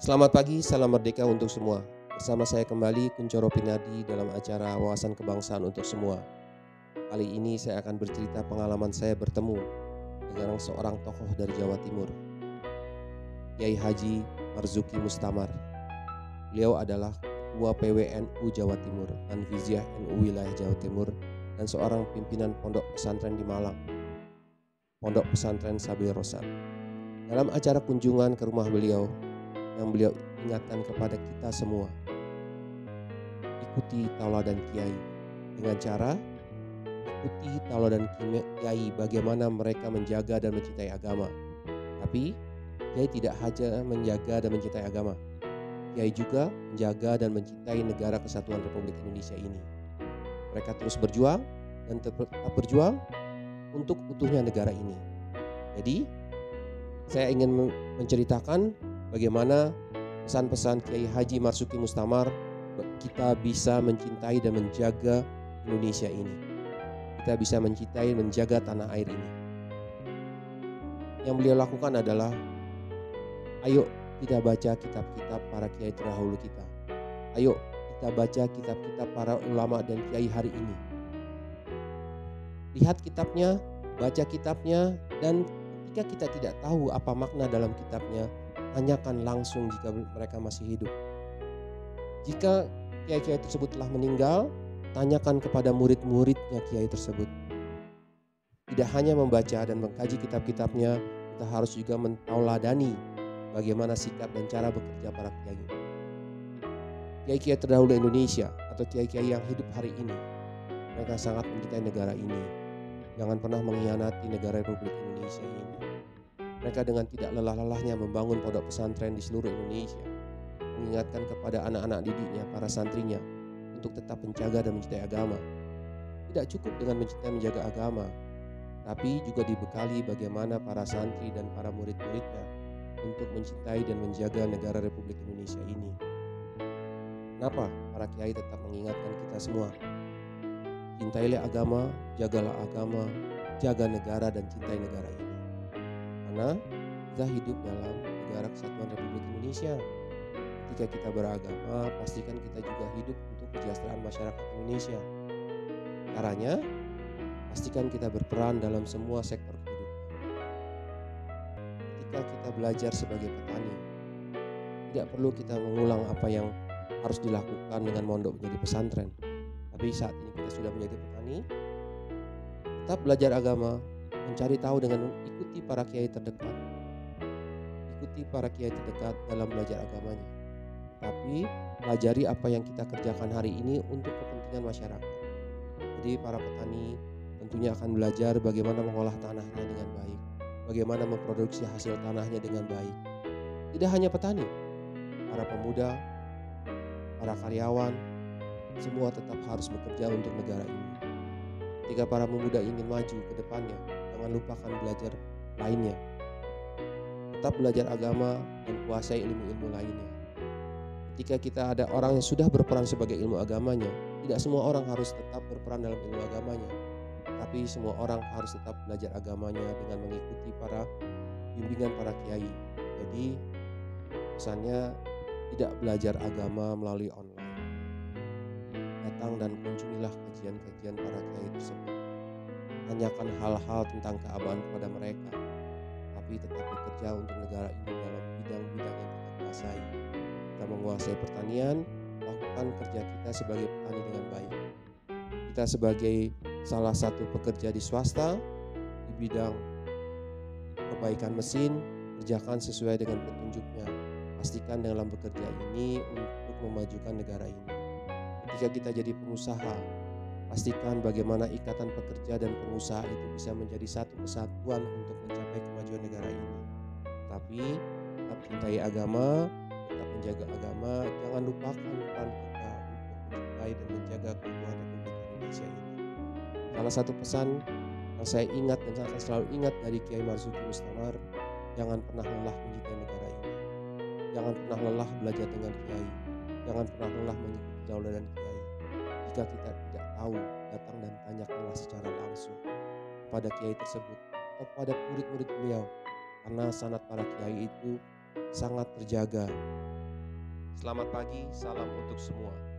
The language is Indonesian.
Selamat pagi, salam merdeka untuk semua. Bersama saya kembali Kuncoro Pinardi dalam acara Wawasan Kebangsaan untuk Semua. Kali ini saya akan bercerita pengalaman saya bertemu dengan seorang tokoh dari Jawa Timur, Kiai Haji Marzuki Mustamar. Beliau adalah Ketua PWNU Jawa Timur dan Viziah NU Wilayah Jawa Timur dan seorang pimpinan pondok pesantren di Malang, Pondok Pesantren Sabil Rosan. Dalam acara kunjungan ke rumah beliau, yang beliau ingatkan kepada kita semua, ikuti tauladan kiai dengan cara ikuti tauladan kiai bagaimana mereka menjaga dan mencintai agama. Tapi kiai tidak hanya menjaga dan mencintai agama, kiai juga menjaga dan mencintai negara kesatuan Republik Indonesia ini. Mereka terus berjuang dan tetap berjuang untuk utuhnya negara ini. Jadi saya ingin menceritakan bagaimana pesan-pesan Kiai Haji Marzuki Mustamar kita bisa mencintai dan menjaga Indonesia ini. Kita bisa mencintai dan menjaga tanah air ini. Yang beliau lakukan adalah, ayo kita baca kitab-kitab para kiai terdahulu kita. Ayo kita baca kitab-kitab para ulama dan kiai hari ini. Lihat kitabnya, baca kitabnya, dan ketika kita tidak tahu apa makna dalam kitabnya, tanyakan langsung jika mereka masih hidup. Jika kiai-kiai tersebut telah meninggal, tanyakan kepada murid-muridnya kiai tersebut. Tidak hanya membaca dan mengkaji kitab-kitabnya, kita harus juga mentauladani bagaimana sikap dan cara bekerja para kiai. Kiai-kiai terdahulu Indonesia atau kiai-kiai yang hidup hari ini, mereka sangat mencintai negara ini. Jangan pernah mengkhianati negara Republik Indonesia ini. Mereka dengan tidak lelah-lelahnya membangun pondok pesantren di seluruh Indonesia, mengingatkan kepada anak-anak didiknya, para santrinya, untuk tetap menjaga dan mencintai agama. Tidak cukup dengan mencintai dan menjaga agama, tapi juga dibekali bagaimana para santri dan para murid-muridnya untuk mencintai dan menjaga negara Republik Indonesia ini. Kenapa para kiai tetap mengingatkan kita semua? Cintailah agama, jagalah agama, jaga negara dan cintai negara ini. Karena kita hidup dalam negara kesatuan Republik Indonesia. Ketika kita beragama, pastikan kita juga hidup untuk kesejahteraan masyarakat Indonesia. Caranya, pastikan kita berperan dalam semua sektor kehidupan. Ketika kita belajar sebagai petani, tidak perlu kita mengulang apa yang harus dilakukan dengan mondok menjadi pesantren. Tapi saat ini kita sudah menjadi petani, tetap belajar agama, mencari tahu dengan mengikuti para kiai terdekat. Ikuti para kiai terdekat dalam belajar agamanya. Tapi pelajari apa yang kita kerjakan hari ini untuk kepentingan masyarakat. Jadi para petani tentunya akan belajar bagaimana mengolah tanahnya dengan baik, bagaimana memproduksi hasil tanahnya dengan baik. Tidak hanya petani, para pemuda, para karyawan, semua tetap harus bekerja untuk negara ini. Ketika para pemuda ingin maju ke depannya, jangan lupakan belajar lainnya. Tetap belajar agama dan kuasai ilmu-ilmu lainnya. Ketika kita ada orang yang sudah berperan sebagai ilmu agamanya, tidak semua orang harus tetap berperan dalam ilmu agamanya, tapi semua orang harus tetap belajar agamanya dengan mengikuti para bimbingan para kiai. Jadi pesannya, tidak belajar agama melalui online. Datang dan kunjungilah kajian-kajian para kiai tersebut. Tanyakan hal-hal tentang keagamaan kepada mereka, tapi tetap bekerja untuk negara ini dalam bidang-bidang yang kita kuasai. Kita menguasai pertanian, lakukan kerja kita sebagai petani dengan baik. Kita sebagai salah satu pekerja di swasta, di bidang perbaikan mesin, kerjakan sesuai dengan petunjuknya. Pastikan dalam bekerja ini untuk memajukan negara ini. Ketika kita jadi pengusaha, pastikan bagaimana ikatan pekerja dan pengusaha itu bisa menjadi satu kesatuan untuk mencapai kemajuan negara ini. Tapi tetap cintai agama, tetap menjaga agama, jangan lupakan peran kita untuk mencintai dan menjaga keutuhan Republik Indonesia ini. Salah satu pesan yang saya ingat dan saya akan selalu ingat dari Kiai Marzuki Mustamar, jangan pernah lelah mencintai negara ini. Jangan pernah lelah belajar dengan kiai. Jangan pernah lelah mengikuti tauladan kiai. Jika kita tidak tahu, datang dan tanyakanlah secara langsung kepada kiai tersebut atau kepada murid-murid beliau. Karena sanad para kiai itu sangat terjaga. Selamat pagi, salam untuk semua.